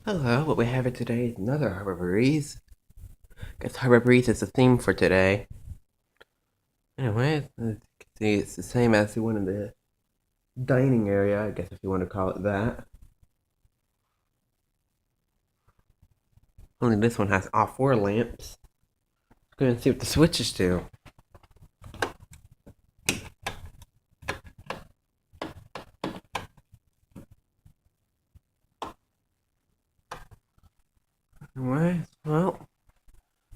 Hello, what we have here today is another Harbor Breeze. Guess Harbor Breeze is the theme for today. Anyway, as you can see, it's the same as the one in the dining area, I guess if you want to call it that. Only this one has all four lamps. Let's go and see what the switches do. Anyway, well,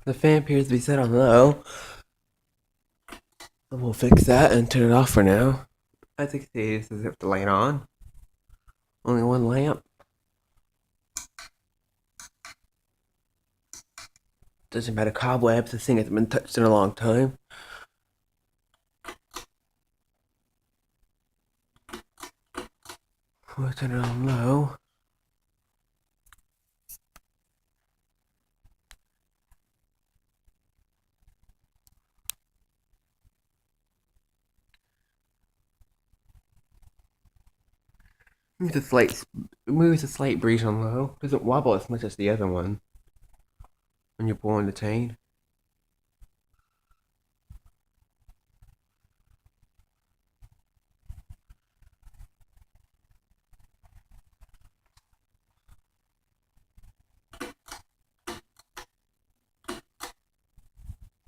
the fan appears to be set on low. So we'll fix that and turn it off for now. As you can see, this is the light on. Only one lamp. Doesn't matter cobwebs, this thing hasn't been touched in a long time. We'll turn it on low. Moves a slight breeze on low. Doesn't wobble as much as the other one when you're pulling the chain.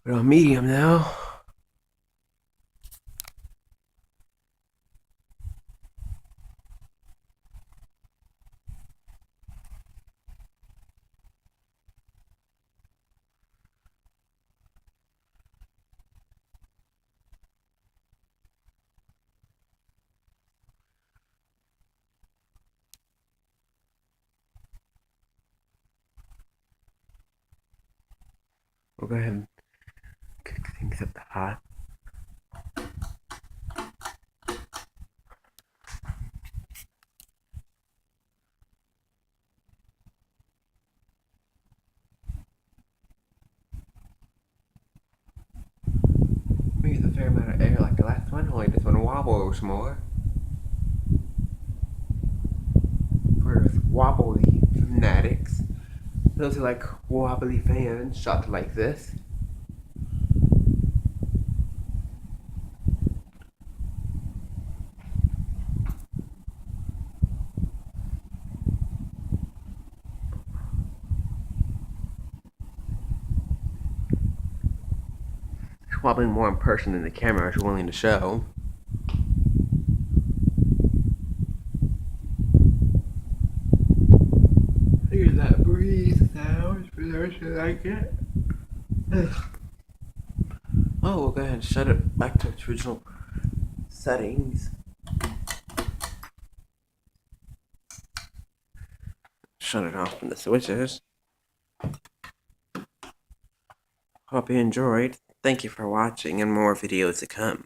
We're on medium now. We'll go ahead and kick things up to hot. We use a fair amount of air like the last one, only this one wobbles more. For wobbly fanatics, those who like wobbly fans shot like this. It's wobbling more in person than the camera is willing to show. Here's that breeze sound for those who like it. Oh, we'll go ahead and shut it back to its original settings. Shut it off from the switches. Hope you enjoyed. Thank you for watching and more videos to come.